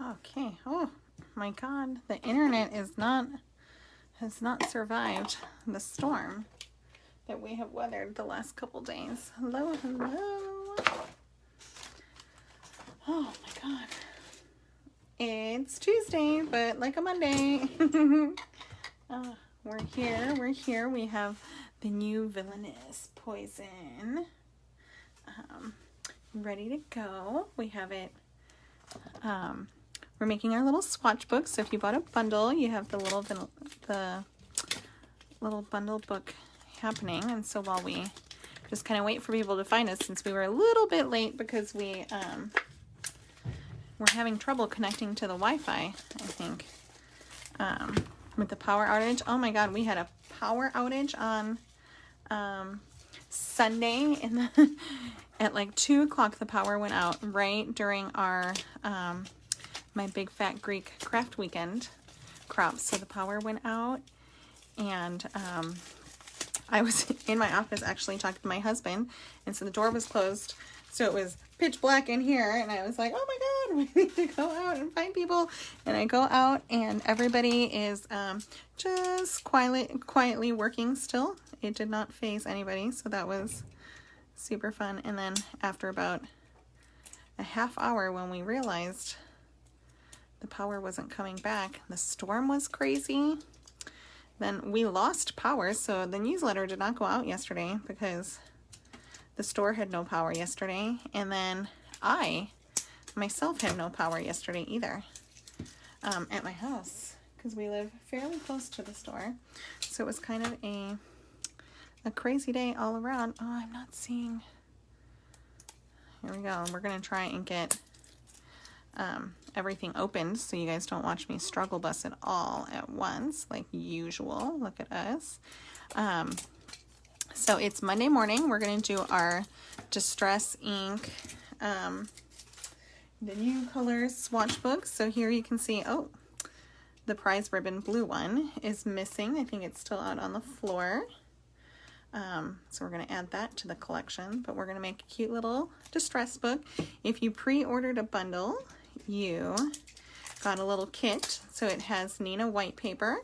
Okay. Oh my God, the internet has not survived the storm that we have weathered the last couple days. Hello, hello. Oh my God. It's Tuesday, but like a Monday. We're here. We have the new Villainous Potion ready to go. We have it. We're making our little swatch book. So if you bought a bundle, you have the little bundle book happening. And so while we just kind of wait for people to find us, since we were a little bit late because we're having trouble connecting to the Wi-Fi, I think, with the power outage. Oh my God, we had a power outage on Sunday at like 2 o'clock. The power went out right during our my big fat Greek craft weekend crops. So the power went out, and I was in my office actually talking to my husband, and so the door was closed, so it was pitch black in here, and I was like, oh my God, we need to go out and find people. And I go out, and everybody is just quietly working still. It did not faze anybody, so that was super fun. And then after about a half hour, when we realized the power wasn't coming back, the storm was crazy, then we lost power. So the newsletter did not go out yesterday because the store had no power yesterday, and then I myself had no power yesterday either at my house, because we live fairly close to the store. So it was kind of a crazy day all around. Oh, I'm not seeing. Here we go. We're gonna try and get everything opened so you guys don't watch me struggle bus it all at once like usual. Look at us. So it's Monday morning. We're going to do our Distress ink, the new colors swatch book. So here you can see, oh, the prize ribbon blue one is missing. I think it's still out on the floor. So we're going to add that to the collection, but we're going to make a cute little distress book. If you pre-ordered a bundle, you got a little kit. So it has Nina white paper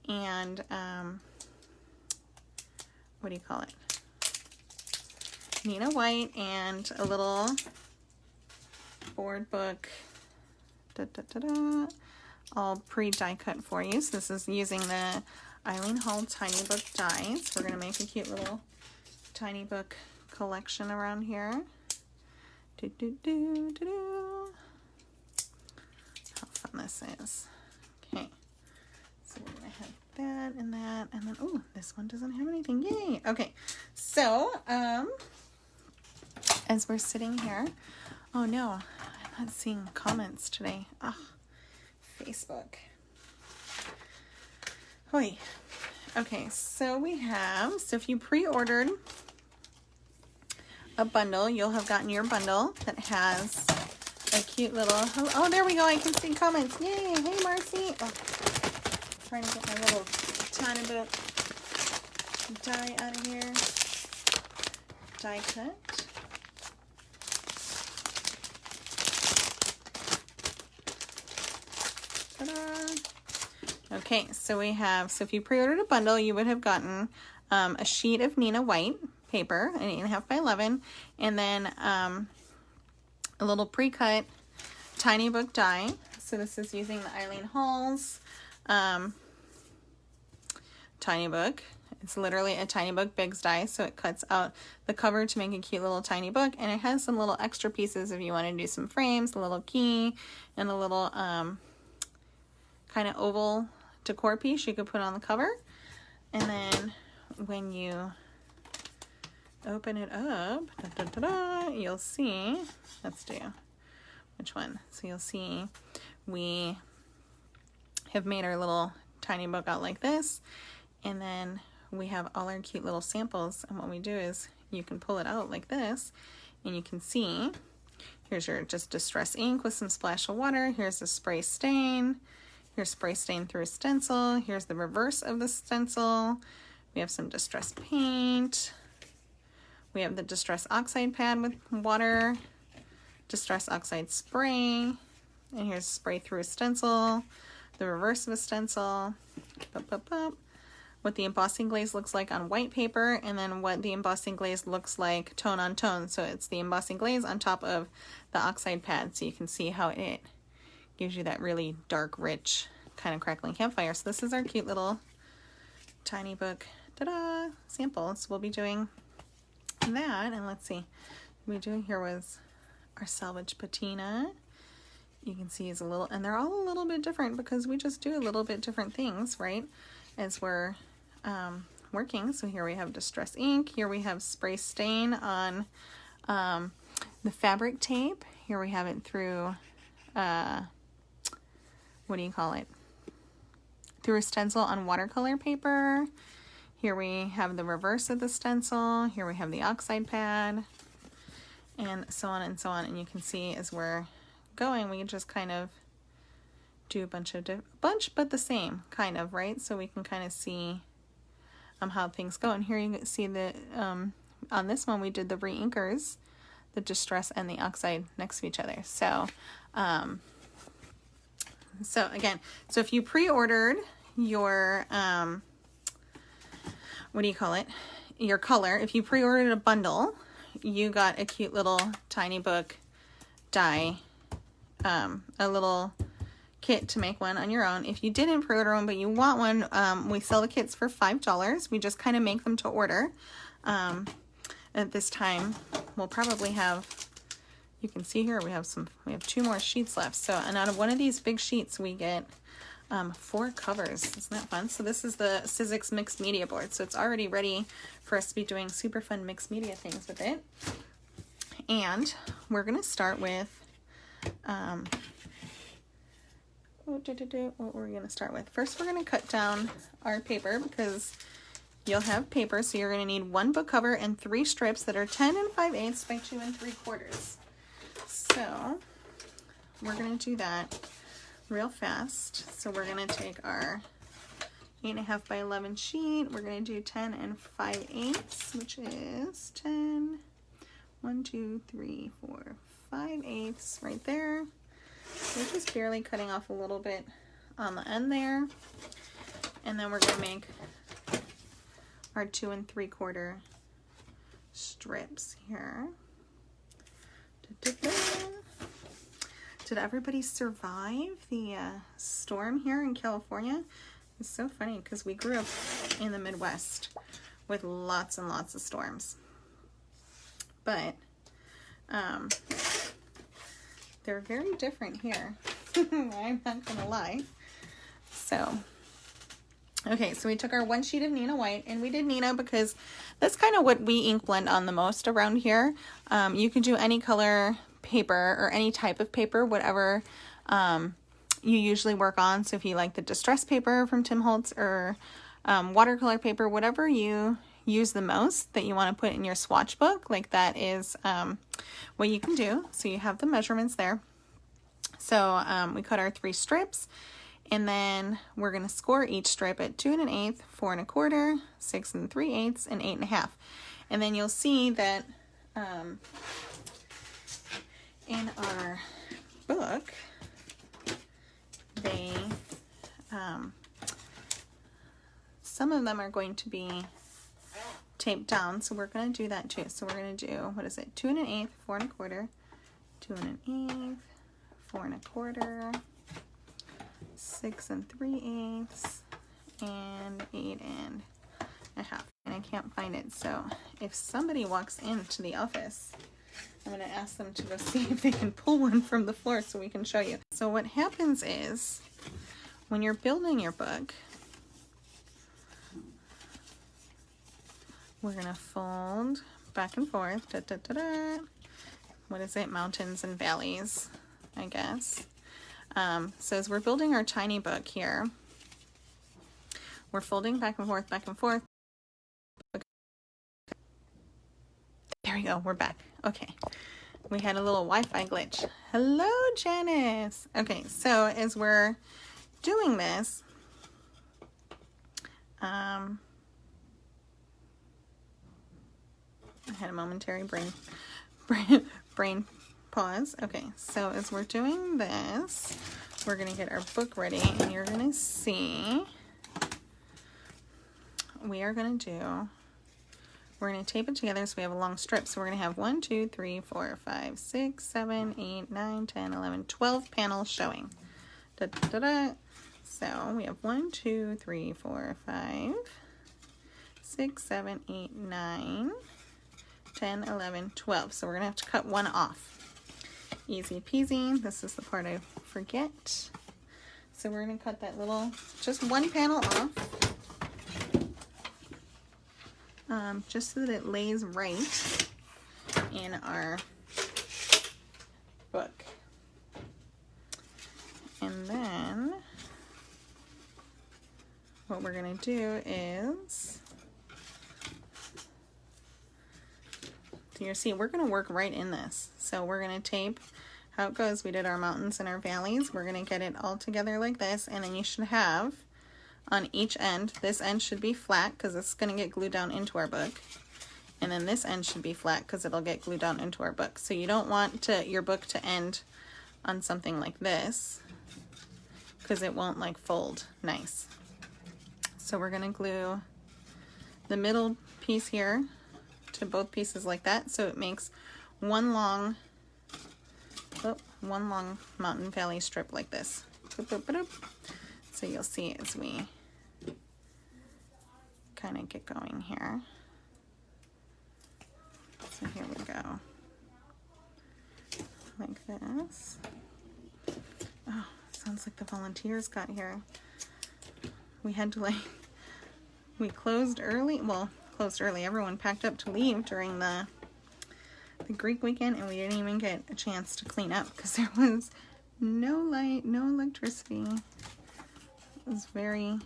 and, what do you call it? Nina white and a little board book, all pre-die cut for you. So this is using the Eileen Hall Tiny Book dies. We're gonna make a cute little tiny book collection around here. How fun this is. Okay, so we're gonna have that, and then oh, this one doesn't have anything. Yay! Okay, so as we're sitting here, oh no, I'm not seeing comments today. Oh, Facebook. Hoi. Okay, so we have, so if you pre-ordered a bundle, you'll have gotten your bundle that has a cute little, oh, there we go, I can see comments. Yay! Hey, Marcy. Oh, trying to get my little tiny bit die out of here. Die cut. Ta-da! Okay, so we have, so if you pre-ordered a bundle, you would have gotten a sheet of Nina white paper, an 8.5 by 11, and then a little pre-cut tiny book die. So this is using the Eileen Hall's tiny book. It's literally a tiny book Big's die, so it cuts out the cover to make a cute little tiny book, and it has some little extra pieces if you want to do some frames, a little key, and a little kind of oval decor piece you could put on the cover. And then when you open it up, you'll see, let's do which one. So you'll see we have made our little tiny book out like this, and then we have all our cute little samples, and what we do is you can pull it out like this, and you can see here's your just distress ink with some splash of water. Here's the spray stain. Here's spray stain through a stencil. Here's the reverse of the stencil. We have some distress paint. We have the distress oxide pad with water, distress oxide spray, And here's spray through a stencil, the reverse of a stencil, what the embossing glaze looks like on white paper, and then what the embossing glaze looks like tone on tone. So it's the embossing glaze on top of the oxide pad, so you can see how it gives you that really dark, rich kind of crackling campfire. So this is our cute little tiny book, ta-da, sample. So we'll be doing that, and let's see, what we doing here was our salvage patina. You can see is a little, and they're all a little bit different because we just do a little bit different things, right, as we're working. So here we have distress ink, here we have spray stain on the fabric tape, here we have it through what do you call it, through a stencil on watercolor paper. Here we have the reverse of the stencil, here we have the oxide pad, and so on and so on. And you can see as we're going, we just kind of do a bunch but the same kind of, right? So we can kind of see how things go. And here you can see that on this one we did the re-inkers, the distress and the oxide next to each other. So so again, so if you pre-ordered your what do you call it, your color, if you pre-ordered a bundle, you got a cute little tiny book die, a little kit to make one on your own. If you didn't pre-order one but you want one, we sell the kits for $5. We just kind of make them to order. At this time we'll probably have, you can see here we have 2 more sheets left. So, and out of one of these big sheets we get 4 covers. Isn't that fun? So this is the Sizzix mixed media board, so it's already ready for us to be doing super fun mixed media things with it. And we're gonna start with what we're gonna start with. First, we're gonna cut down our paper because you'll have paper, so you're gonna need 1 book cover and 3 strips that are 10 5/8 by 2 3/4. So we're gonna do that real fast. So we're gonna take our 8.5 by 11 sheet. We're gonna do 10 5/8, which is 10, 1, 2, 3, 4, 5/8 right there. We're just barely cutting off a little bit on the end there. And then we're gonna make our 2 3/4 strips here. Did everybody survive the storm here in California? It's so funny because we grew up in the Midwest with lots and lots of storms. But they're very different here. I'm not gonna lie. So, okay, so we took our 1 sheet of Nina White, and we did Nina because that's kind of what we ink blend on the most around here. You can do any color paper or any type of paper, whatever you usually work on. So if you like the distress paper from Tim Holtz or watercolor paper, whatever you use the most that you want to put in your swatch book, like that is what you can do. So you have the measurements there. So we cut our 3 strips, and then we're going to score each strip at 2 1/8, 4 1/4, 6 3/8, and 8 1/2. And then you'll see that in our book, they some of them are going to be taped down, so we're going to do that too. So we're going to do, what is it, 2 1/8, 4 1/4, 2 1/8, 4 1/4, 6 3/8, and 8 1/2. And I can't find it, so if somebody walks into the office, I'm going to ask them to go see if they can pull one from the floor so we can show you. So what happens is, when you're building your book, we're going to fold back and forth. Da, da, da, da. What is it? Mountains and valleys, I guess. So as we're building our tiny book here, we're folding back and forth, back and forth. There we go, we're back. Okay, we had a little Wi-Fi glitch. Hello, Janice. Okay, so as we're doing this, I had a momentary brain pause. Okay, so as we're doing this, we're gonna get our book ready, and you're gonna see we're gonna tape it together so we have a long strip. So we're gonna have 1, 2, 3, 4, 5, 6, 7, 8, 9, 10, 11, 12 panels showing. Da, da, da, da. So we have 1, 2, 3, 4, 5, 6, 7, 8, 9, 10, 11, 12. So we're gonna have to cut one off. Easy peasy. This is the part I forget. So we're gonna cut that little, just one panel off. Just so that it lays right in our book. And then what we're going to do is, so you see, we're going to work right in this. So we're going to tape how it goes. We did our mountains and our valleys. We're going to get it all together like this, and then you should have on each end, this end should be flat because it's going to get glued down into our book. And then this end should be flat because it'll get glued down into our book. So you don't want your book to end on something like this because it won't like fold nice. So we're going to glue the middle piece here to both pieces like that, so it makes one long mountain valley strip like this. So you'll see as we kind of get going here. So here we go, like this. Oh, sounds like the volunteers got here. We had to we closed early. Well, closed early. Everyone packed up to leave during the Greek weekend, and we didn't even get a chance to clean up because there was no light, no electricity. It was very,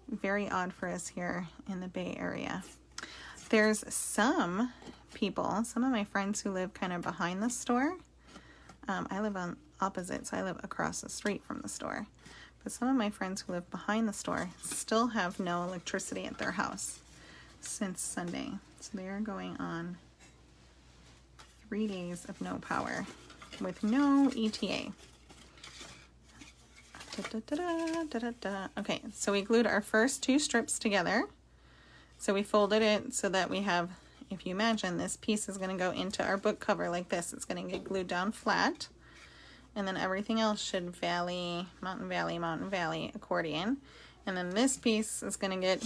very odd for us here in the Bay Area. There's some people, some of my friends who live kind of behind the store. I live on opposite, so I live across the street from the store. But some of my friends who live behind the store still have no electricity at their house since Sunday. So they are going on 3 days of no power with no ETA. Okay, so we glued our first 2 strips together. So we folded it so that we have, if you imagine, this piece is going to go into our book cover like this. It's going to get glued down flat. And then everything else should valley, mountain valley, accordion. And then this piece is going to get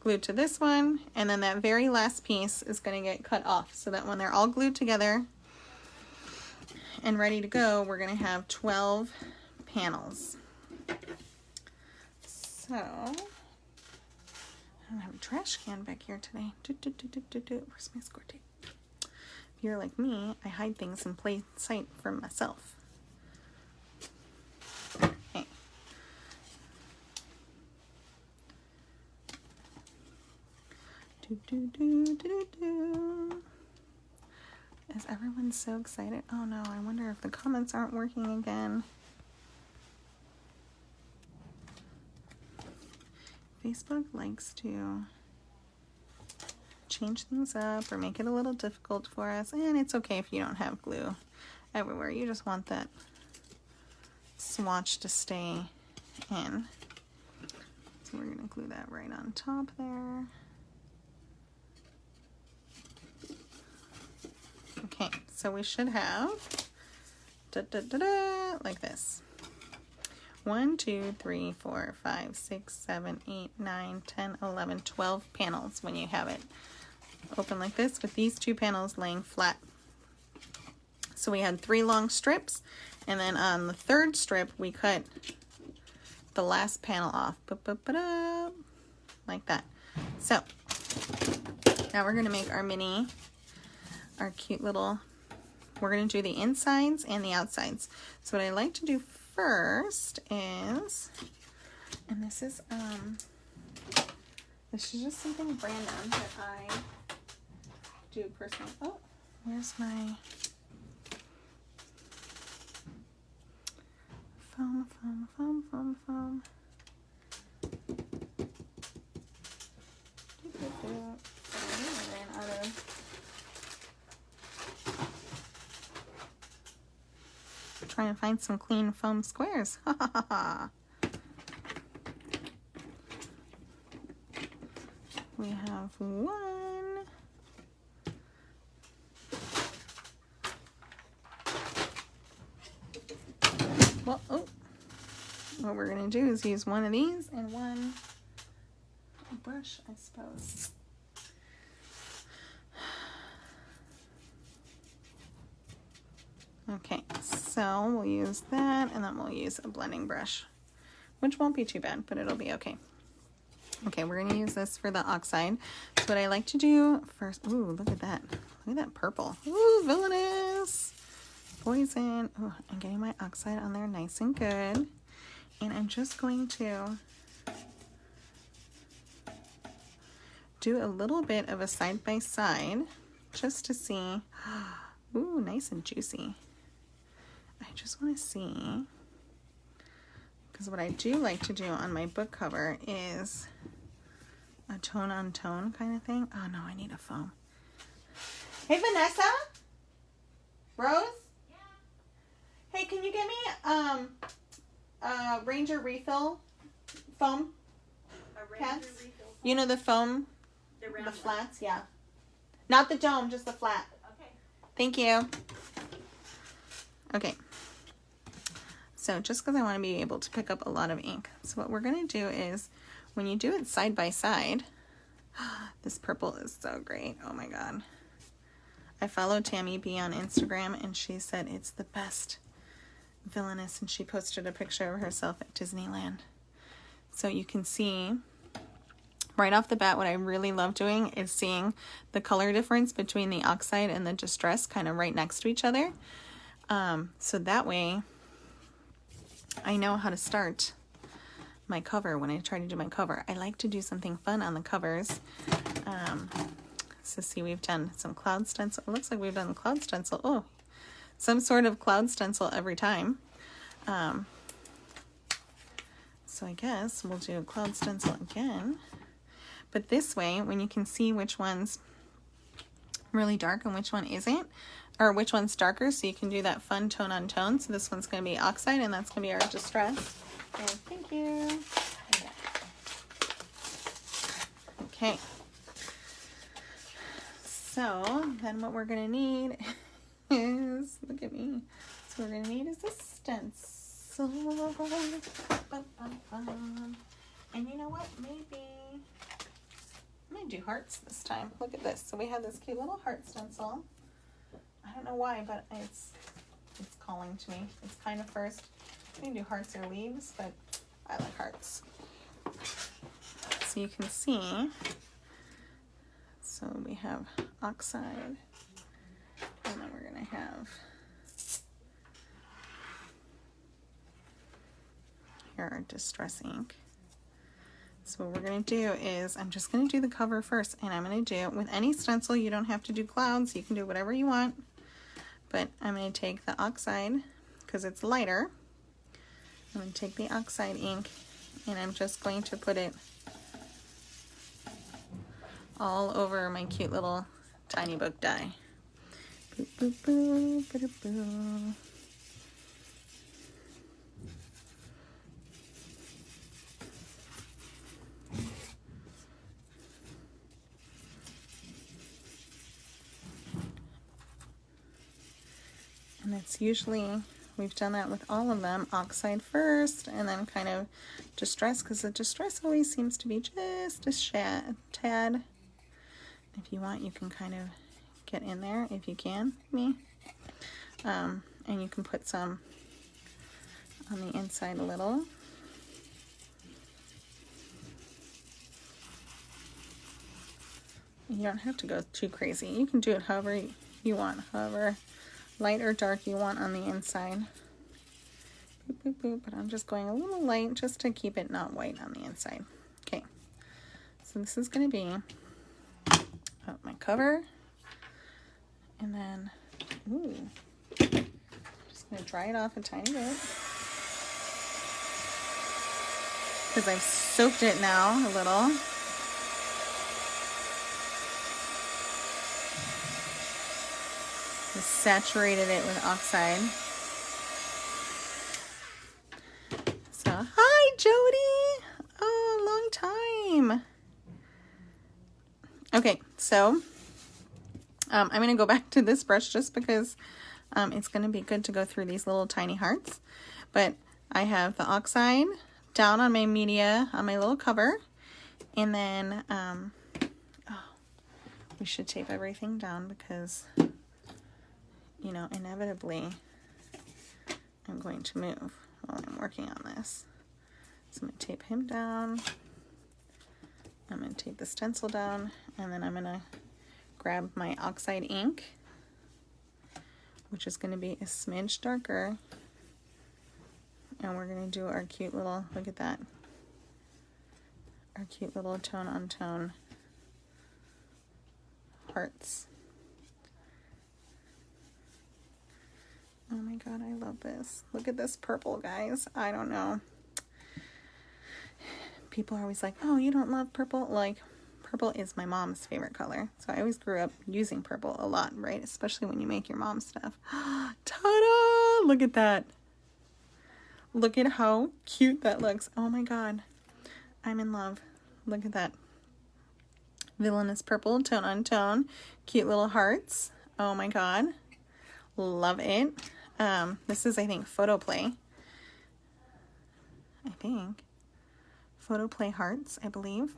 glued to this one. And then that very last piece is going to get cut off so that when they're all glued together and ready to go, we're going to have 12 panels. So, I don't have a trash can back here today. Where's my score tape? If you're like me, I hide things in plain sight from myself. Okay. Is everyone so excited? Oh no, I wonder if the comments aren't working again. Facebook likes to change things up or make it a little difficult for us, and it's okay if you don't have glue everywhere. You just want that swatch to stay in. So we're going to glue that right on top there. Okay, so we should have like this. 1, 2, 3, 4, 5, 6, 7, 8, 9, 10, 11, 12 panels when you have it open like this with these 2 panels laying flat. So we had 3 long strips, and then on the 3rd strip we cut the last panel off like that. So now we're going to make our cute little, we're going to do the insides and the outsides. So what I like to do first is, and this is just something random that I do personally. Oh, where's my foam? I ran out of trying to find some clean foam squares. Ha ha ha ha. We have one. Well, oh. What we're going to do is use one of these and one brush, I suppose. Okay, so we'll use that, and then we'll use a blending brush, which won't be too bad, but it'll be okay. Okay, we're gonna use this for the oxide. So what I like to do first, ooh, look at that. Look at that purple. Ooh, Villainous Potion. Ooh, I'm getting my oxide on there nice and good. And I'm just going to do a little bit of a side-by-side just to see. Ooh, nice and juicy. I just want to see, because what I do like to do on my book cover is a tone on tone kind of thing. Oh no, I need a foam. Hey Vanessa? Rose? Yeah. Hey, can you get me a Ranger refill foam? A Ranger refill foam? You know the foam? The flats, yeah. Not the dome, just the flat. Okay. Thank you. Okay. So just because I want to be able to pick up a lot of ink. So what we're going to do is, when you do it side by side, this purple is so great. Oh my God. I follow Tammy B on Instagram, and she said it's the best Villainous, and she posted a picture of herself at Disneyland. So you can see right off the bat, what I really love doing is seeing the color difference between the oxide and the distress kind of right next to each other. So that way I know how to start my cover when I try to do my cover. I like to do something fun on the covers. So see, we've done some cloud stencil. It looks like we've done cloud stencil. Oh, some sort of cloud stencil every time. So I guess we'll do a cloud stencil again. But this way, when you can see which one's really dark and which one isn't, or which one's darker, so you can do that fun tone on tone. So this one's going to be oxide, and that's going to be our distress. And thank you. Okay. So then what we're going to need is, look at me. So what we're going to need is a stencil. And you know what? Maybe I'm going to do hearts this time. Look at this. So we have this cute little heart stencil. I don't know why, but it's calling to me. It's kind of first. We can do hearts or leaves, but I like hearts. So you can see. So we have oxide, and then we're going to have here our distress ink. So what we're going to do is, I'm just going to do the cover first, and I'm going to do, with any stencil, you don't have to do clouds, you can do whatever you want, but I'm going to take the oxide, because it's lighter, I'm going to take the oxide ink, and I'm just going to put it all over my cute little tiny book die. Boop, boop, boop, boop, boop. And it's usually, we've done that with all of them, oxide first, and then kind of distress, because the distress always seems to be just a tad. If you want, you can kind of get in there, if you can, me. And you can put some on the inside a little. You don't have to go too crazy. You can do it however you want, however light or dark you want on the inside. Boop, boop, boop. But I'm just going a little light just to keep it not white on the inside. Okay, so this is going to be my cover, and then just going to dry it off a tiny bit because I've soaked it now a little. Just saturated it with oxide. Jody. Oh, long time. Okay, so I'm going to go back to this brush just because it's going to be good to go through these little tiny hearts. But I have the Oxide down on my media, on my little cover. And then, oh, we should tape everything down because, you know, inevitably I'm going to move while I'm working on this. So I'm going to tape him down. I'm going to tape the stencil down, and then I'm going to grab my Oxide ink, which is going to be a smidge darker. And we're going to do our cute little, look at that, our cute little tone on tone hearts. Oh my god, I love this. Look at this purple, guys. I don't know. People are always like, oh, you don't love purple? Like, purple is my mom's favorite color. So I always grew up using purple a lot, right? Especially when you make your mom stuff. Ta-da! Look at that. Look at how cute that looks. Oh my god. I'm in love. Look at that. Villainous purple, tone on tone. Cute little hearts. Oh my god. Love it. This is, I think, Photo Play. Photo Play hearts, I believe.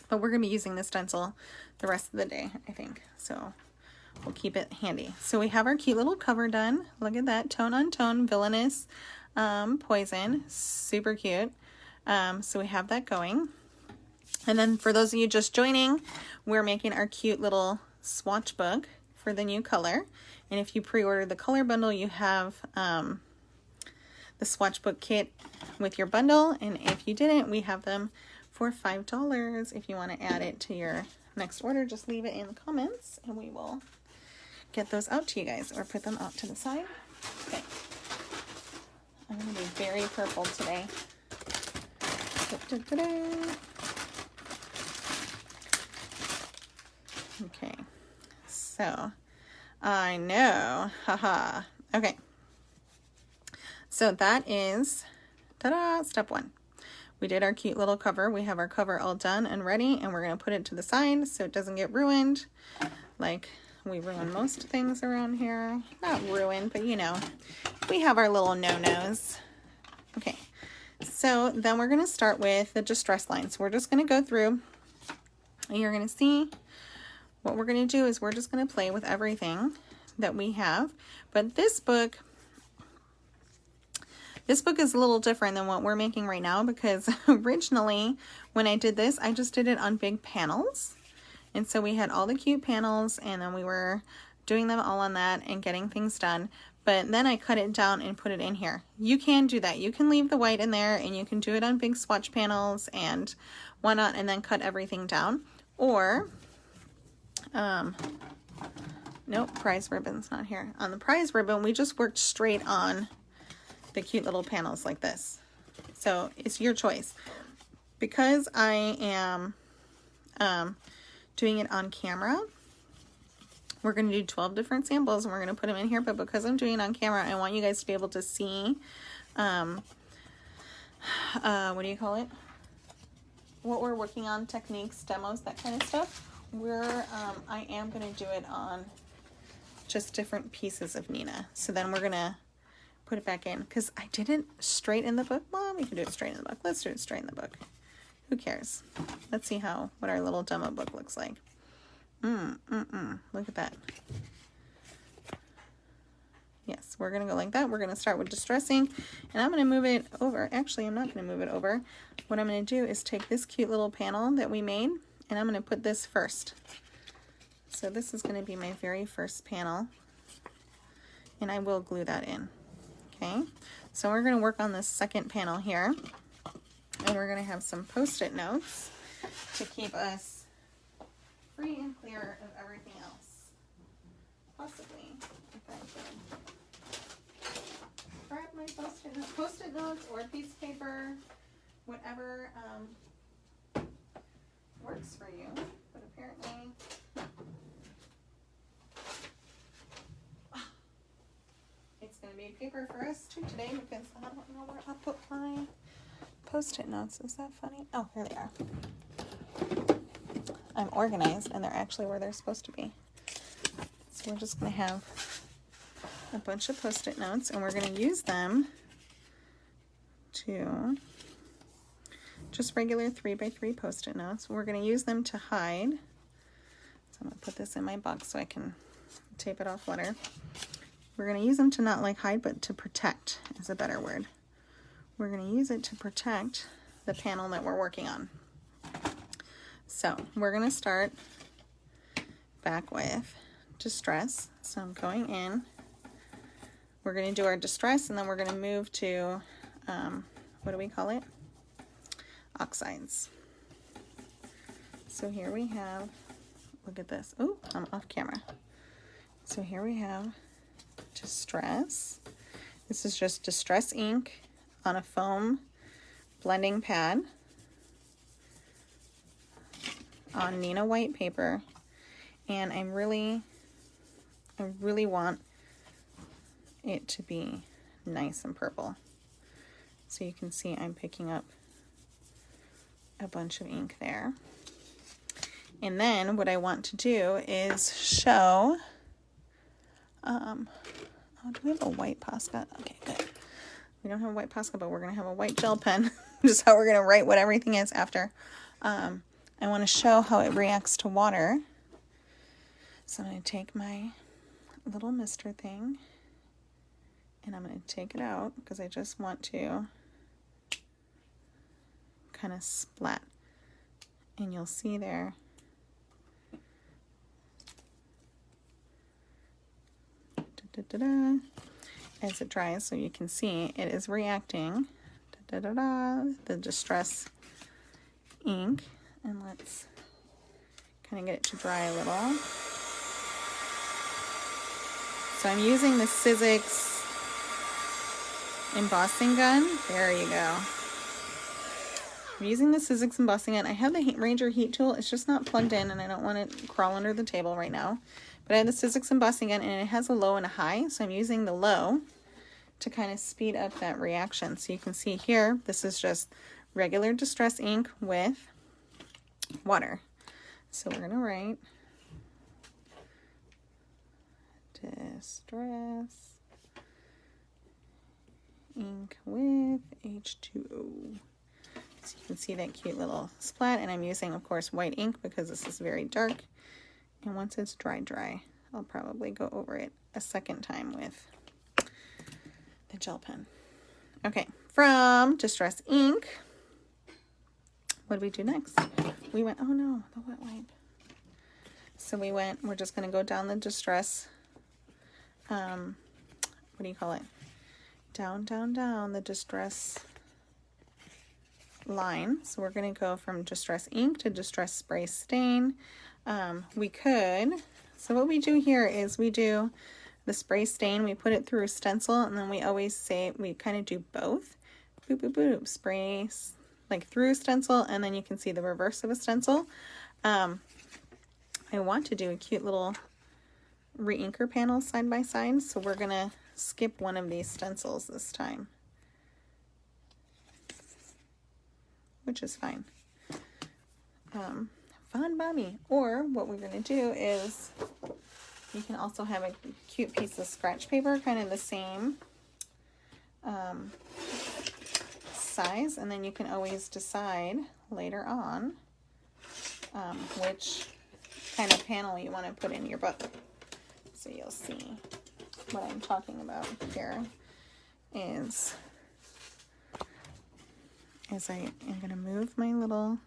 But we're going to be using this stencil the rest of the day, I think. So we'll keep it handy. So we have our cute little cover done. Look at that. Tone on tone, Villainous Poison. Super cute. So we have that going. And then for those of you just joining, we're making our cute little swatch book for the new color. And if you pre-order the color bundle, you have the swatch book kit with your bundle. And if you didn't, we have them for $5. If you want to add it to your next order, just leave it in the comments and we will get those out to you guys or put them out to the side. Okay. I'm going to be very purple today. Okay, so I know, haha. Okay, so that is, ta-da, step one. We did our cute little cover. We have our cover all done and ready, and we're going to put it to the side so it doesn't get ruined, like we ruin most things around here. Not ruined, but you know, we have our little no-nos. Okay, so then we're going to start with the distress line. So we're just going to go through, and you're going to see what we're going to do is we're just going to play with everything that we have. But this book is a little different than what we're making right now, because originally when I did this, I just did it on big panels. And so we had all the cute panels, and then we were doing them all on that and getting things done. But then I cut it down and put it in here. You can do that. You can leave the white in there, and you can do it on big swatch panels and whatnot, and then cut everything down. Or nope, prize ribbon's not here. On the prize ribbon, we just worked straight on the cute little panels like this. So it's your choice. Because I am doing it on camera, we're going to do 12 different samples and we're going to put them in here. But because I'm doing it on camera, I want you guys to be able to see, what do you call it? What we're working on, techniques, demos, that kind of stuff. I am going to do it on just different pieces of Nina. So then we're going to put it back in, because I did it straight in the book. Mom, you can do it straight in the book. Let's do it straight in the book. Who cares? Let's see what our little demo book looks like. Look at that. Yes, we're going to go like that. We're going to start with distressing, and I'm going to move it over. Actually, I'm not going to move it over. What I'm going to do is take this cute little panel that we made, and I'm going to put this first. So this is going to be my very first panel, and I will glue that in. Okay, so we're going to work on this second panel here, and we're going to have some post-it notes to keep us free and clear of everything else. Possibly, if I could grab my post-it notes or a piece of paper, whatever works for you, but apparently it's going to be paper for us too today, because I don't know where I'll put my Post-it notes. Is that funny? Oh, here they are. I'm organized and they're actually where they're supposed to be. So we're just going to have a bunch of Post-it notes and we're going to use them to just regular 3x3 Post-it notes. We're going to use them to hide. So I'm going to put this in my box so I can tape it off later. We're going to use them to not like hide, but to protect is a better word. We're going to use it to protect the panel that we're working on. So we're going to start back with Distress. So I'm going in. We're going to do our Distress and then we're going to move to, what do we call it? Oxides. So here we have, look at this. Oh, I'm off camera. So here we have Distress. This is just Distress ink on a foam blending pad on Nina white paper, and I really want it to be nice and purple. So you can see I'm picking up a bunch of ink there. And then what I want to do is show, oh, do we have a white Posca? Okay, good. We don't have a white Posca, but we're going to have a white gel pen, which is how we're going to write what everything is after. I want to show how it reacts to water. So I'm going to take my little mister thing and I'm going to take it out because I just want to kind of splat. And you'll see there as it dries, so you can see it is reacting the Distress ink. And let's kind of get it to dry a little. So I'm using the Sizzix embossing gun. There you go. I'm using the Sizzix embossing gun. I have the Ranger heat tool. It's just not plugged in and I don't want it to crawl under the table right now. But I have the Sizzix embossing gun and it has a low and a high. So I'm using the low to kind of speed up that reaction. So you can see here, this is just regular Distress ink with water. So we're going to write Distress ink with H2O. So you can see that cute little splat, and I'm using, of course, white ink because this is very dark. And once it's dry, I'll probably go over it a second time with the gel pen. Okay, from Distress ink, what did we do next? We went, oh no, the wet wipe. So we're just going to go down the Distress, what do you call it? Down the Distress line. So we're going to go from Distress ink to Distress Spray stain. So what we do here is we do the spray stain, we put it through a stencil, and then we always say, we kind of do both. Boop, boop, boop, spray like through a stencil, and then you can see the reverse of a stencil. I want to do a cute little re-inker panel side by side, so we're going to skip one of these stencils this time, which is fine. Fun by me. Or what we're going to do is you can also have a cute piece of scratch paper, kind of the same size, and then you can always decide later on which kind of panel you want to put in your book. So you'll see what I'm talking about here is as I am going to move my little,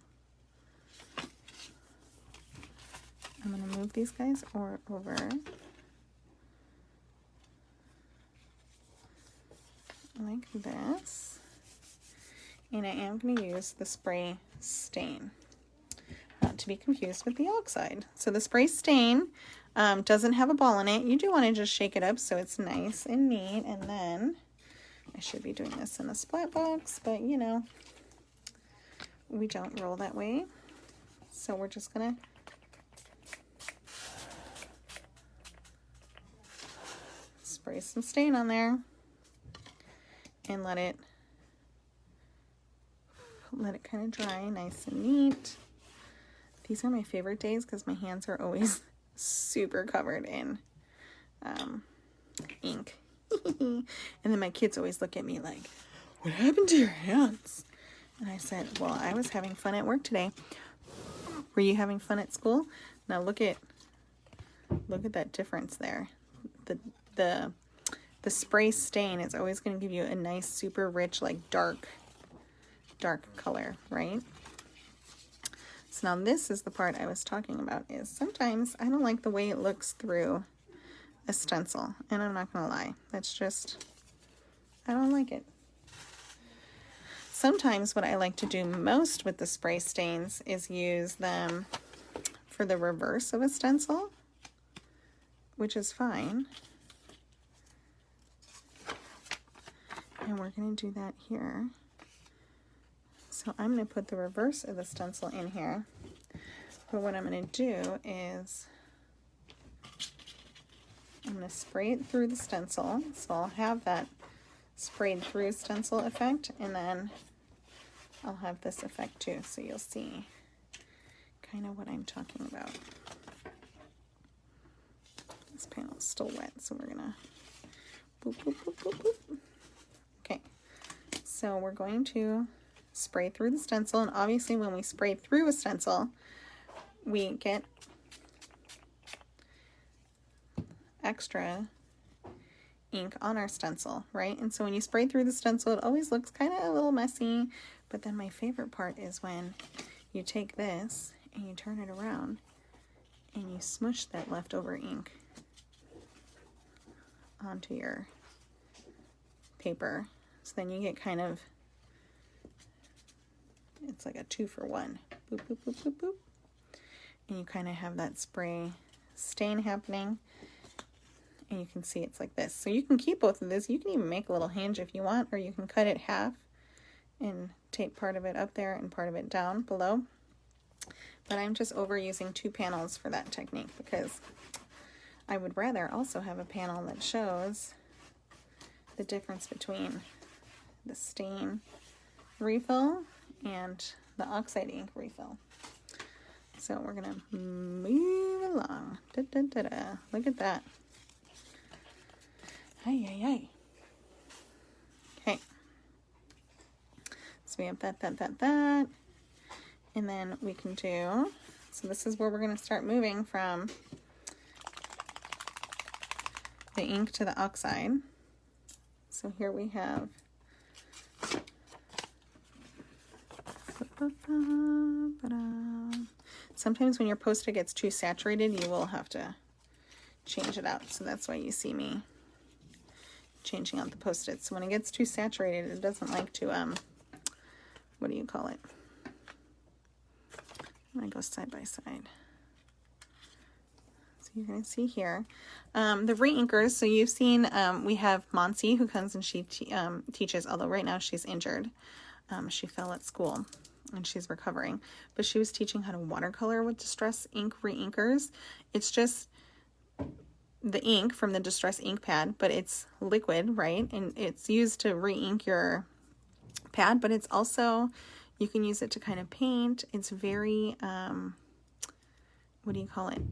I'm going to move these guys over. Like this. And I am going to use the spray stain. Not to be confused with the oxide. So the spray stain doesn't have a ball in it. You do want to just shake it up so it's nice and neat. And then I should be doing this in a splat box, but you know, we don't roll that way. So we're just going to spray some stain on there and let it let it kind of dry nice and neat. These are my favorite days because my hands are always super covered in ink. And then my kids always look at me like, what happened to your hands? And I said, well, I was having fun at work today. Were you having fun at school? Now look at that difference there. The spray stain is always going to give you a nice, super rich, like dark color, right? So now this is the part I was talking about, is sometimes I don't like the way it looks through a stencil, and I'm not gonna lie, that's just, I don't like it. Sometimes what I like to do most with the spray stains is use them for the reverse of a stencil, which is fine. And we're going to do that here. So I'm going to put the reverse of the stencil in here. But what I'm going to do is I'm going to spray it through the stencil. So I'll have that sprayed through stencil effect, and then I'll have this effect too. So you'll see kind of what I'm talking about. This panel is still wet, so we're going to boop, boop, boop, boop, boop. Okay, so we're going to spray through the stencil, and obviously when we spray through a stencil, we get extra ink on our stencil, right? And so when you spray through the stencil, it always looks kind of a little messy, but then my favorite part is when you take this and you turn it around and you smush that leftover ink onto your paper. So then you get kind of, it's like a 2-for-1. Boop, boop, boop, boop, boop. And you kind of have that spray stain happening. And you can see it's like this. So you can keep both of this. You can even make a little hinge if you want, or you can cut it half and tape part of it up there and part of it down below. But I'm just overusing 2 panels for that technique because I would rather also have a panel that shows the difference between the stain refill and the oxide ink refill. So we're gonna move along. Da, da, da, da. Look at that. Ay, ay, ay. Okay. So we have that. And then we can do, so this is where we're gonna start moving from the ink to the oxide. So here we have sometimes when your Post-it gets too saturated, you will have to change it out. So that's why you see me changing out the Post-it. So when it gets too saturated, it doesn't like to, what do you call it? I'm gonna go side by side. So you're gonna see here, the re-inkers. So you've seen, we have Monsi who comes and she teaches, although right now she's injured. She fell at school and she's recovering, but she was teaching how to watercolor with Distress Ink re-inkers. It's just the ink from the Distress ink pad, but it's liquid, right? And it's used to re-ink your pad, but it's also, you can use it to kind of paint. It's very, what do you call it?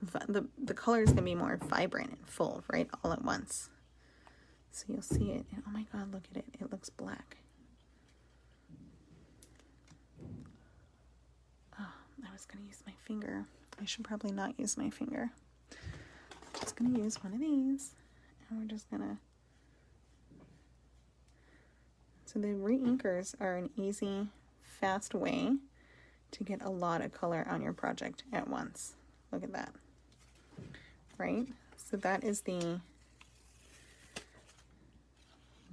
The colors can be more vibrant and full, right? All at once. So you'll see it. And oh my God, look at it. It looks black. Oh, I was going to use my finger. I should probably not use my finger. I'm just going to use one of these. And we're just going to... So the re-inkers are an easy, fast way to get a lot of color on your project at once. Look at that. Right? So that is the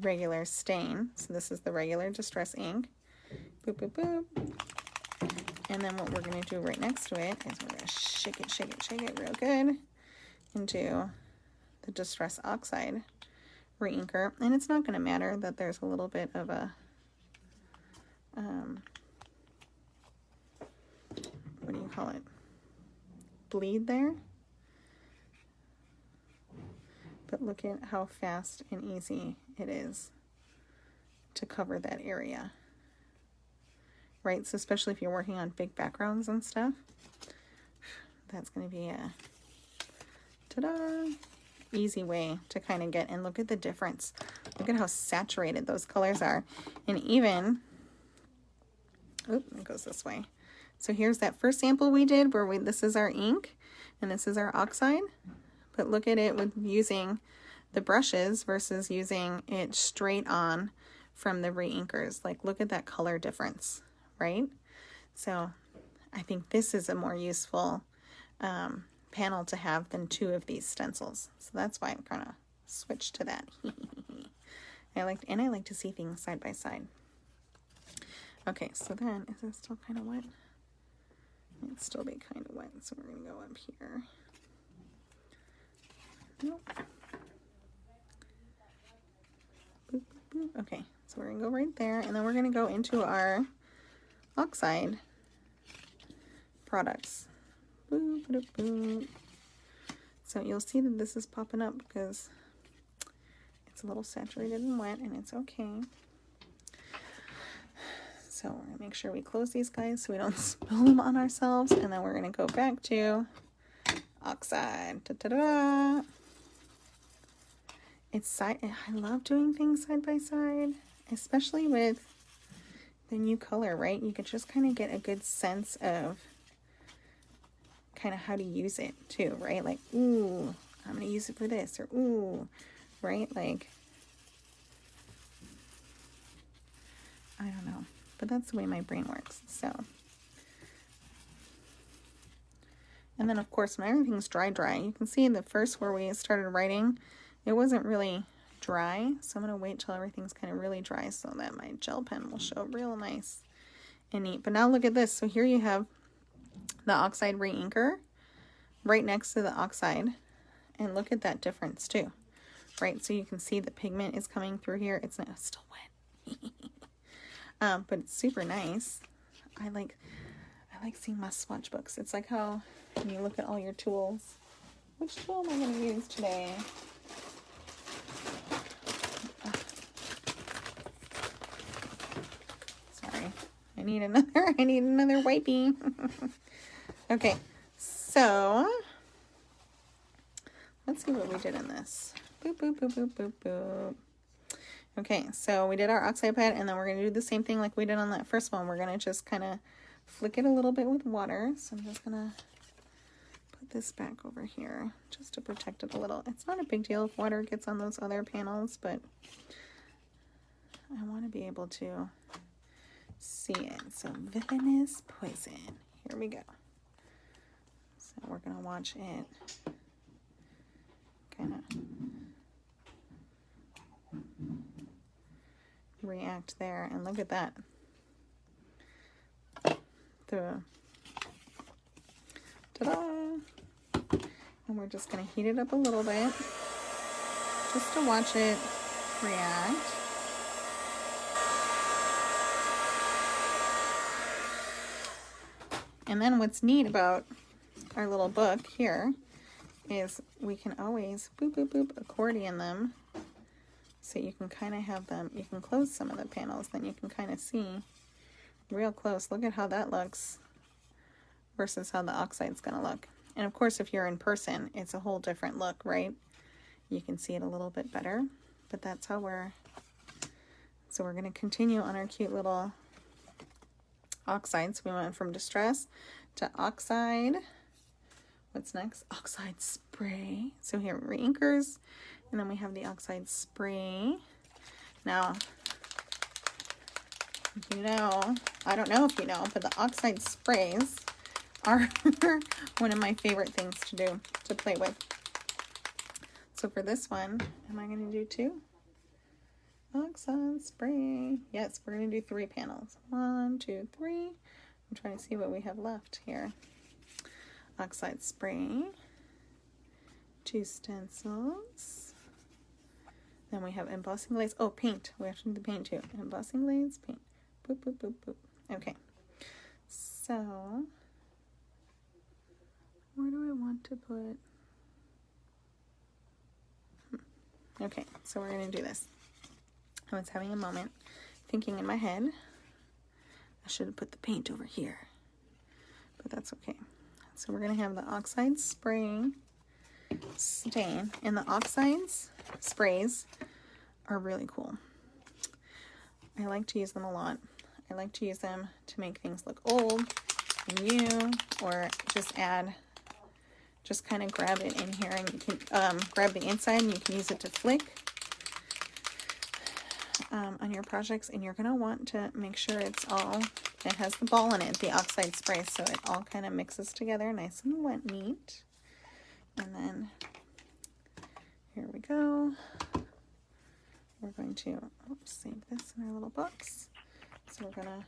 regular stain. So this is the regular Distress ink. Boop, boop, boop. And then what we're going to do right next to it is we're going to shake it real good into the Distress Oxide re-inker. And it's not going to matter that there's a little bit of a, what do you call it? Bleed there. But look at how fast and easy it is to cover that area. right? So especially if you're working on big backgrounds and stuff, that's going to be a ta-da, easy way to kind of get, and look at the difference. Look at how saturated those colors are. And even, oop, it goes this way. So here's that first sample we did where this is our ink and this is our oxide. But look at it with using the brushes versus using it straight on from the reinkers. Like, look at that color difference, right? So I think this is a more useful panel to have than 2 of these stencils. So that's why I'm gonna switch to that. I like to see things side by side. Okay, so then, is it still kind of wet? It'd still be kind of wet, so we're gonna go up here. Nope. Boop, boop, boop. Okay, so we're gonna go right there, and then we're gonna go into our oxide products. Boop, boop, boop. So you'll see that this is popping up because it's a little saturated and wet, and it's okay. So we're gonna make sure we close these guys so we don't spill them on ourselves, and then we're gonna go back to oxide. Da-da-da. I love doing things side by side, especially with the new color, right? You can just kind of get a good sense of kind of how to use it too, right? Like, ooh, I'm gonna use it for this, or ooh, right? Like, I don't know, but that's the way my brain works. So, and then of course when everything's dry, you can see in the first where we started writing, it wasn't really dry, so I'm gonna wait till everything's kind of really dry so that my gel pen will show real nice and neat. But now look at this. So here you have the oxide reinker right next to the oxide, and look at that difference too, right? So you can see the pigment is coming through here. It's still wet. But it's super nice. I like seeing my swatch books. It's like how when you look at all your tools. Which tool am I going to use today? Sorry, I need another wipey. Okay, so let's see what we did in this. Boop, boop, boop, boop, boop, boop. Okay, so we did our oxide pad, and then we're going to do the same thing like we did on that first one. We're going to just kind of flick it a little bit with water. So I'm just going to put this back over here just to protect it a little. It's not a big deal if water gets on those other panels, but I want to be able to see it. So Villainous Potion. Here we go. So we're going to watch it kind of react there, and look at that. Ta-da! And we're just going to heat it up a little bit just to watch it react. And then what's neat about our little book here is we can always boop, boop, boop, accordion them. So you can kind of have them, you can close some of the panels, then you can kind of see real close. Look at how that looks versus how the oxide's going to look. And of course, if you're in person, it's a whole different look, right? You can see it a little bit better, but that's how so we're going to continue on our cute little oxides. We went from Distress to Oxide. What's next? Oxide Spray. So here, reinkers. And then we have the Oxide Spray. Now, you know, I don't know if you know, but the Oxide Sprays are one of my favorite things to do, to play with. So for this one, am I going to do 2? Oxide Spray. Yes, we're going to do 3 panels. 1, 2, 3. I'm trying to see what we have left here. Oxide Spray. 2 stencils. Then we have Embossing Glaze. Oh, paint. We have to do the paint too. Embossing Glaze, paint. Boop, boop, boop, boop. Okay. So, where do I want to put? Okay, so we're going to do this. I was having a moment thinking in my head I should have put the paint over here, but that's okay. So we're gonna have the Oxide Spray stain, and the Oxides Sprays are really cool. I like to use them a lot. I like to use them to make things look old and new, or just add, just kind of grab it in here, and you can grab the inside and you can use it to flick on your projects. And you're going to want to make sure it has the ball in it, the Oxide Spray, so it all kind of mixes together nice and wet, neat. And then here we go. We're going to save this in our little box. So we're gonna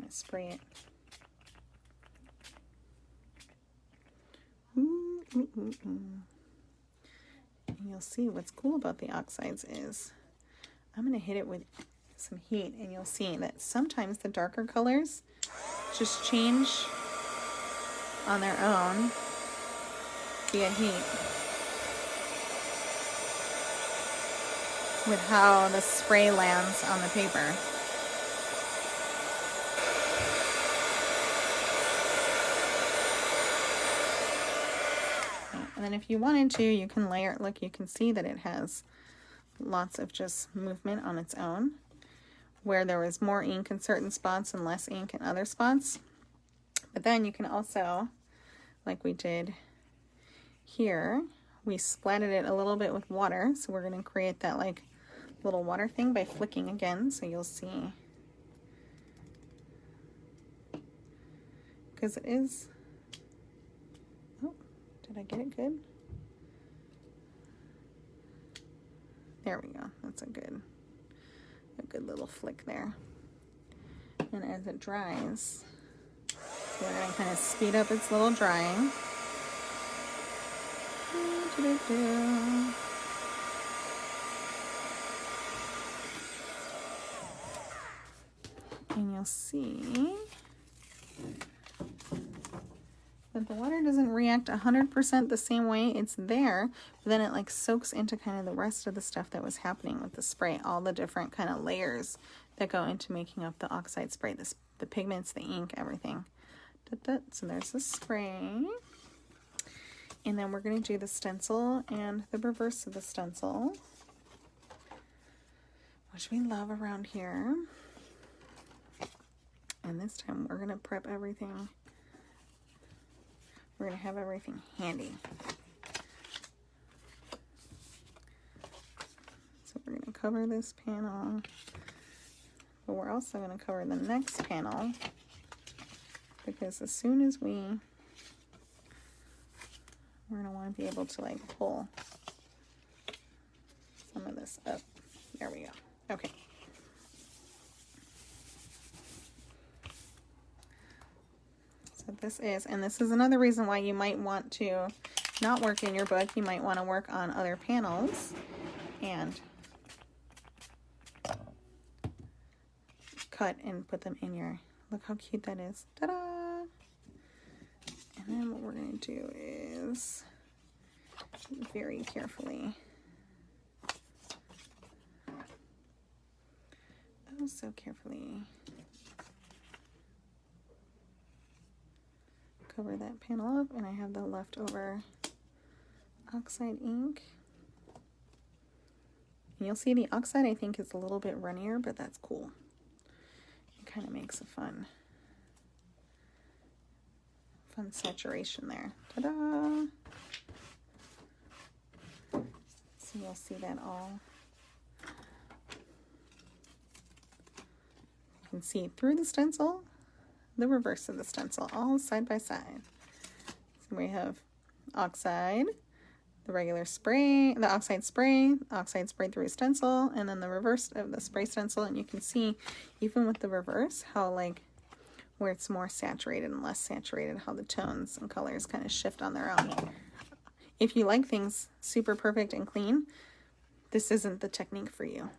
spray it. Ooh, ooh, ooh, ooh. And you'll see what's cool about the oxides is I'm gonna hit it with some heat, and you'll see that sometimes the darker colors just change on their own via heat with how the spray lands on the paper. And then if you wanted to, you can layer it. Look, you can see that it has lots of just movement on its own, where there was more ink in certain spots and less ink in other spots. But then you can also, like we did here, we splatted it a little bit with water. So we're going to create that like little water thing by flicking again. So you'll see, because it is, oh, did I get it good? There we go. That's a good little flick there. And as it dries, so we're going to kind of speed up its little drying. And you'll see that the water doesn't react 100% the same way. It's there, but then it like soaks into kind of the rest of the stuff that was happening with the spray, all the different kind of layers that go into making up the Oxide Spray, the pigments, the ink, everything. So there's the spray. And then we're going to do the stencil and the reverse of the stencil, which we love around here. And this time we're going to prep everything. We're going to have everything handy. So we're going to cover this panel, but we're also going to cover the next panel, because as soon as we're going to want to be able to like pull some of this up. There we go. Okay. So this is another reason why you might want to not work in your book. You might want to work on other panels and cut and put them in your, look how cute that is. Ta-da! And then what we're going to do is very carefully, oh so carefully, cover that panel up. And I have the leftover oxide ink. And you'll see the oxide I think is a little bit runnier, but that's cool. It kind of makes a fun saturation there. Ta-da! So you'll see that all. You can see through the stencil, the reverse of the stencil, all side by side. So we have oxide, the regular spray, the oxide spray through a stencil, and then the reverse of the spray stencil. And you can see, even with the reverse, how like where it's more saturated and less saturated, how the tones and colors kind of shift on their own. If you like things super perfect and clean, this isn't the technique for you.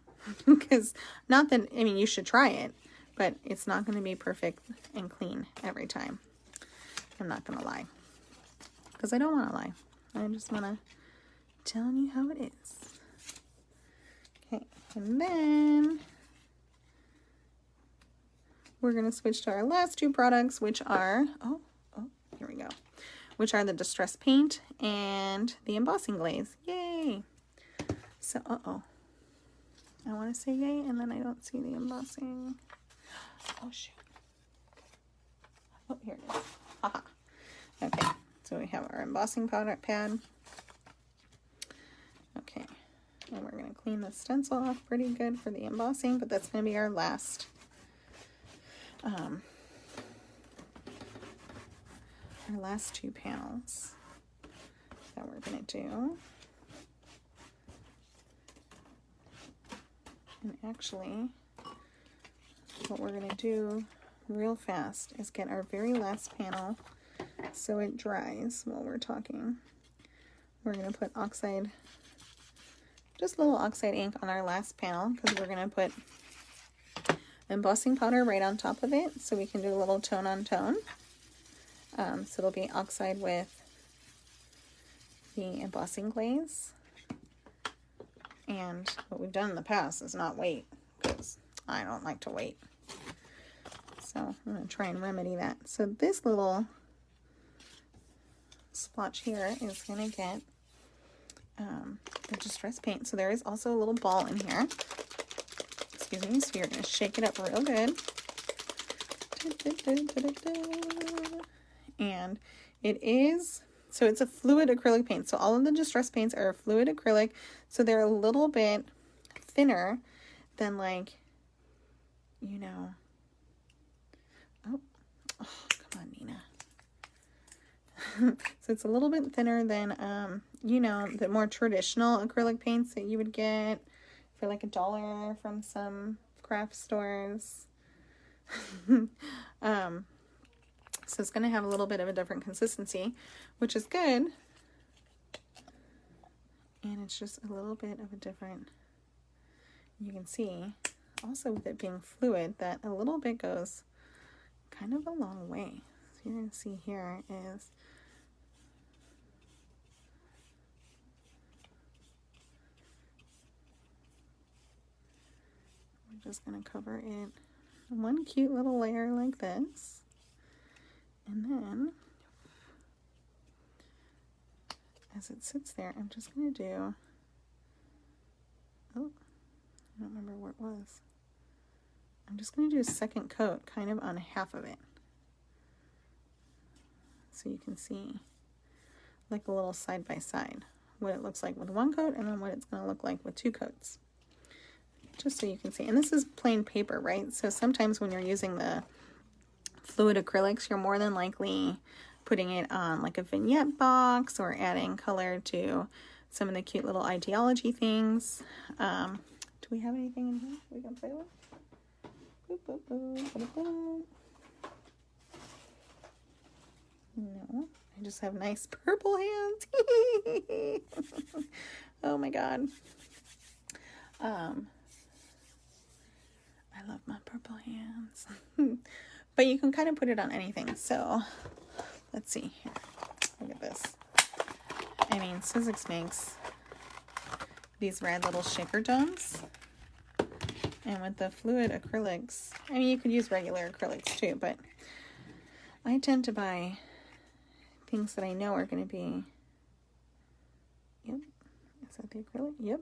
Because not that, I mean, you should try it, but it's not going to be perfect and clean every time. I'm not going to lie, because I don't want to lie. I just want to tell you how it is. Okay, And then we're going to switch to our last two products, which are, here we go, which are the Distress Paint and the Embossing Glaze. Yay! So, I want to say yay, and then I don't see the embossing. Oh, shoot. Oh, here it is. Haha. Okay, so we have our embossing powder pad. Okay, and we're going to clean the stencil off pretty good for the embossing, but that's going to be our last two panels that we're going to do. And actually, what we're going to do real fast is get our very last panel so it dries while we're talking. We're going to put Oxide, just a little Oxide ink on our last panel, because we're going to put embossing powder right on top of it, so we can do a little tone on tone. So it'll be Oxide with the embossing glaze. And what we've done in the past is not wait, because I don't like to wait. So I'm going to try and remedy that. So this little splotch here is going to get the Distress Paint. So there is also a little ball in here. Excuse me. So you're going to shake it up real good. And it is, so it's a fluid acrylic paint. So all of the Distress Paints are fluid acrylic. So they're a little bit thinner than, like, you know, oh come on, Nina. So it's a little bit thinner than, you know, the more traditional acrylic paints that you would get for like $1 from some craft stores. So it's going to have a little bit of a different consistency, which is good. And it's just a little bit of a different, you can see, also with it being fluid, that a little bit goes kind of a long way. So you're going to see here is, we're just going to cover it in one cute little layer like this. And then, as it sits there, I'm just going to do, oh, I don't remember where it was. I'm just going to do a second coat kind of on half of it. So you can see like a little side by side what it looks like with one coat and then what it's going to look like with two coats. Just so you can see. And this is plain paper, right? So sometimes when you're using the fluid acrylics, you're more than likely putting it on like a vignette box or adding color to some of the cute little ideology things. Do we have anything in here we can play with? Boop, boop, boop, boop, boop. No, I just have nice purple hands. Oh my god. I love my purple hands. But you can kind of put it on anything. So let's see here. Look at this. I mean, Sizzix makes these rad little shaker domes. And with the fluid acrylics, I mean, you could use regular acrylics too, but I tend to buy things that I know are going to be, yep, is that the acrylic? Yep.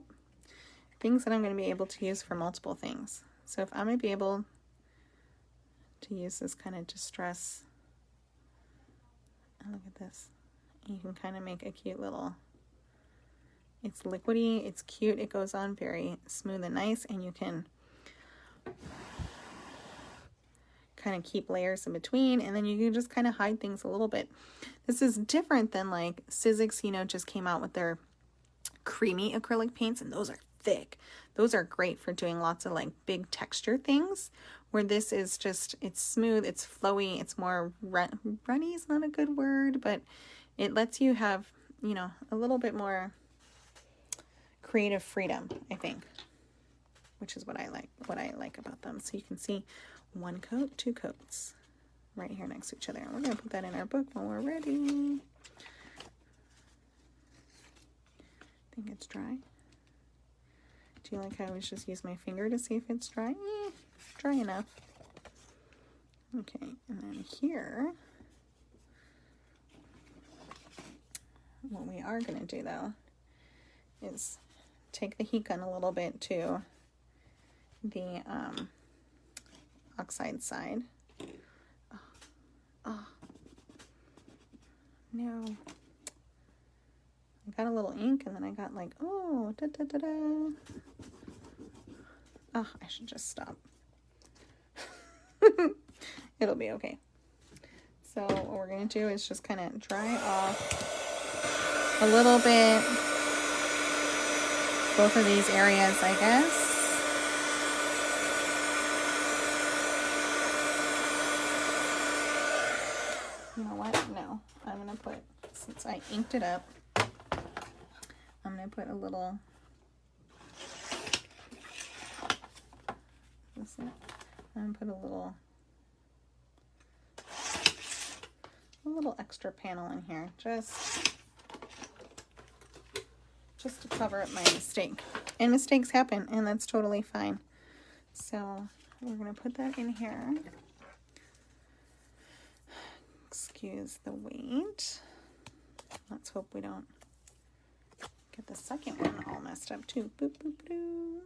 Things that I'm going to be able to use for multiple things. So if I'm going to be able to use this kind of distress, look at this, you can kind of make a cute little, it's liquidy, it's cute, it goes on very smooth and nice, and you can kind of keep layers in between, and then you can just kind of hide things a little bit. This is different than like Sizzix, you know, just came out with their creamy acrylic paints, and those are thick. Those are great for doing lots of like big texture things, where this is just, it's smooth, it's flowy, it's more runny is not a good word, but it lets you have, you know, a little bit more creative freedom, I think, which is what I like about them. So you can see one coat, two coats right here next to each other. And we're going to put that in our book when we're ready. I think it's dry. Do do like I always just use my finger to see if it's dry. Dry enough. Okay, and then here, what we are going to do though is take the heat gun a little bit to the oxide side. Oh, no. I got a little ink and then I got like, oh, da da da da. Oh, I should just stop. It'll be okay. So what we're going to do is just kind of dry off a little bit both of these areas, I guess. You know what? No. I'm going to put, since I inked it up, I'm going to put a little, I'm going to put a little extra panel in here, just to cover up my mistake. And mistakes happen, and that's totally fine. So we're going to put that in here. Excuse the weight. Let's hope we don't get the second one all messed up too. Boop, boop, boop.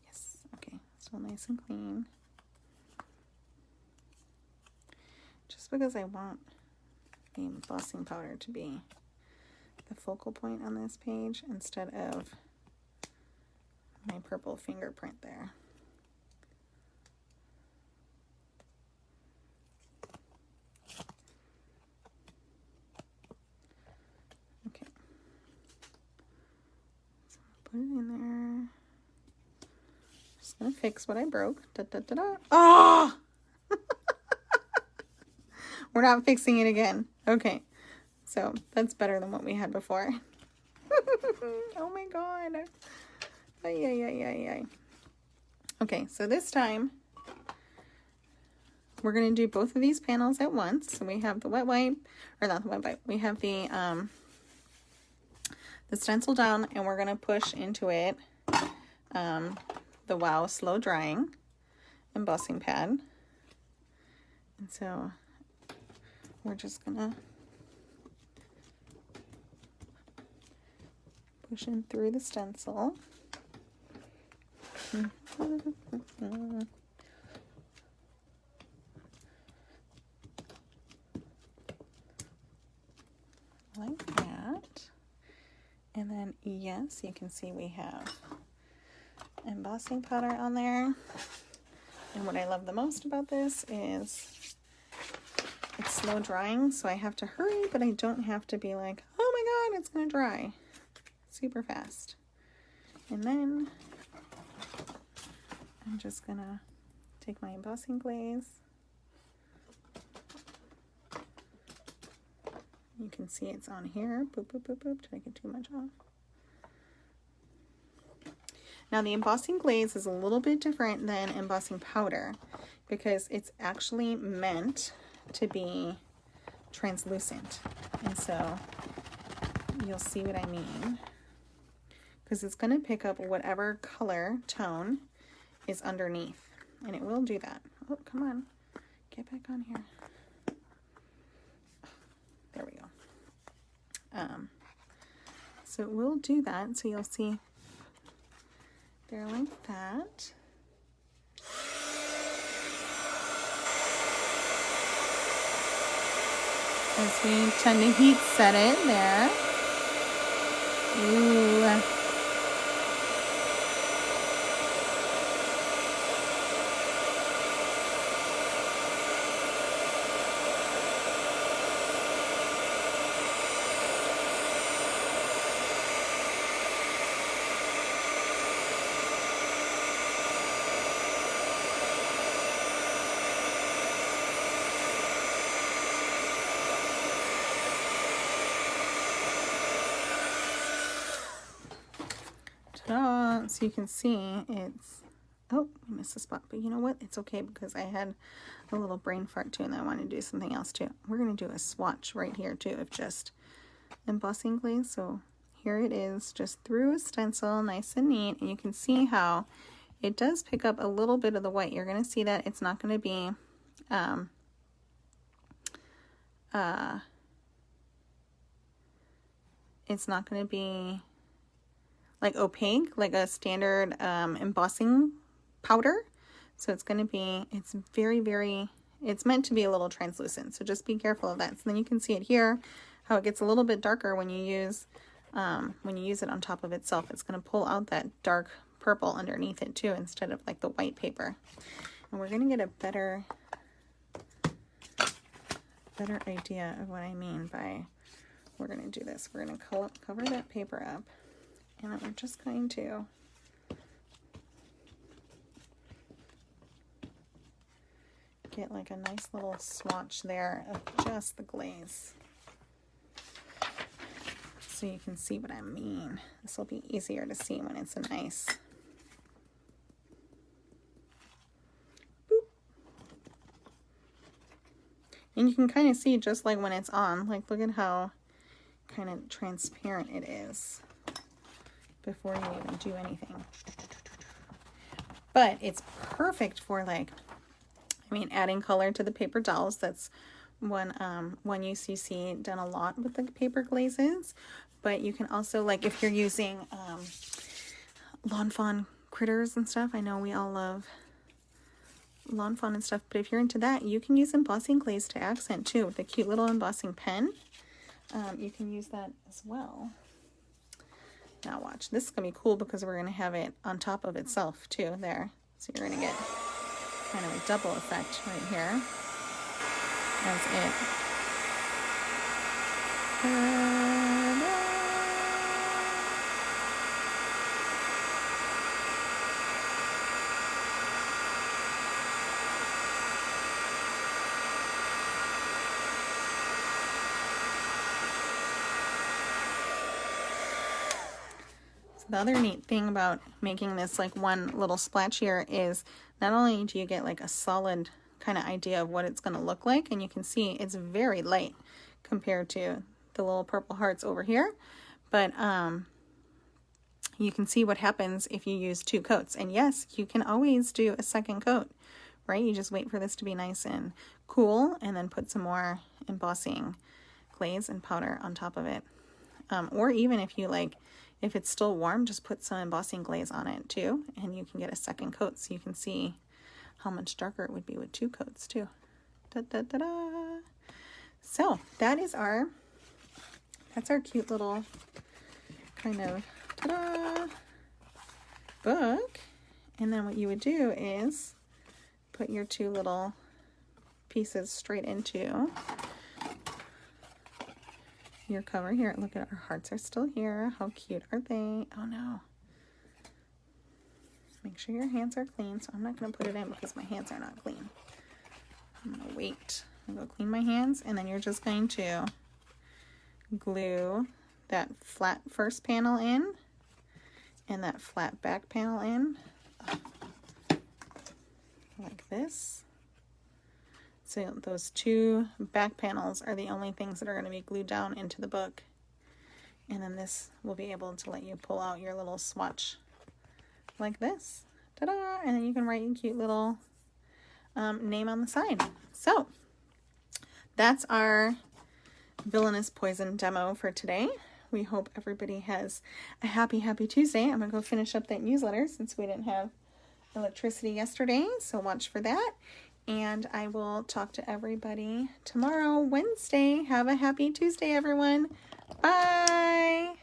Yes, okay, still nice and clean. Just because I want the embossing powder to be the focal point on this page instead of my purple fingerprint there. Okay. So put it in there. Just gonna fix what I broke. Da, da, da, da. Oh! We're not fixing it again. Okay. So that's better than what we had before. Oh my god. Ay, ay, ay, ay, ay. Okay, so this time we're going to do both of these panels at once. So we have the wet wipe, or not the wet wipe, we have the stencil down, and we're going to push into it the Wow Slow Drying embossing pad. And so we're just going to push in through the stencil. Like that. And then, yes, you can see we have embossing powder on there. And what I love the most about this is it's slow drying, so I have to hurry, but I don't have to be like, oh my god, it's gonna dry super fast. And then I'm just gonna take my embossing glaze. You can see it's on here. Boop, boop, boop, boop. Did I get too much off? Now the embossing glaze is a little bit different than embossing powder because it's actually meant to be translucent. And so you'll see what I mean. Because it's going to pick up whatever color tone is underneath. And it will do that. Oh, come on. Get back on here. There we go. So it will do that. So you'll see there like that. As we tend to heat set it there. Ooh. So you can see it's, oh, I missed a spot, but you know what? It's okay because I had a little brain fart too and I want to do something else too. We're going to do a swatch right here too of just embossing glaze. So here it is, just through a stencil, nice and neat. And you can see how it does pick up a little bit of the white. You're going to see that it's not going to be it's not going to be like opaque, like a standard embossing powder. So it's going to be, it's very, very, it's meant to be a little translucent. So just be careful of that. So then you can see it here, how it gets a little bit darker when you use it on top of itself. It's going to pull out that dark purple underneath it too, instead of like the white paper. And we're going to get a better idea of what I mean by, we're going to do this. We're going to cover that paper up, and then we're just going to get like a nice little swatch there of just the glaze, so you can see what I mean. This will be easier to see when it's a nice boop. And you can kind of see just like when it's on, like look at how kind of transparent it is before you even do anything. But it's perfect for like, I mean, adding color to the paper dolls. That's one use you see done a lot with the paper glazes. But you can also, like if you're using lawn fawn critters and stuff, I know we all love lawn fawn and stuff, but if you're into that, you can use embossing glaze to accent too with a cute little embossing pen. You can use that as well. Now watch, this is gonna be cool because we're gonna have it on top of itself too there, so you're gonna get kind of a double effect right here as it The other neat thing about making this like one little splash here is not only do you get like a solid kind of idea of what it's going to look like, and you can see it's very light compared to the little purple hearts over here, but you can see what happens if you use 2 coats. And yes, you can always do a second coat, right? You just wait for this to be nice and cool and then put some more embossing glaze and powder on top of it. Or even if you like, if it's still warm, just put some embossing glaze on it too, and you can get a second coat, so you can see how much darker it would be with 2 coats too. Da, da, da, da. So that's our cute little kind of ta-da book. And then what you would do is put your 2 little pieces straight into your cover here. Look at our hearts are still here. How cute are they? Oh no. Make sure your hands are clean. So I'm not going to put it in because my hands are not clean. I'm going to wait. I'm going to go clean my hands, and then you're just going to glue that flat first panel in and that flat back panel in like this. So those 2 back panels are the only things that are going to be glued down into the book. And then this will be able to let you pull out your little swatch like this. Ta-da! And then you can write your cute little name on the side. So that's our Villainous Poison demo for today. We hope everybody has a happy Tuesday. I'm going to go finish up that newsletter since we didn't have electricity yesterday. So watch for that. And I will talk to everybody tomorrow, Wednesday. Have a happy Tuesday, everyone. Bye.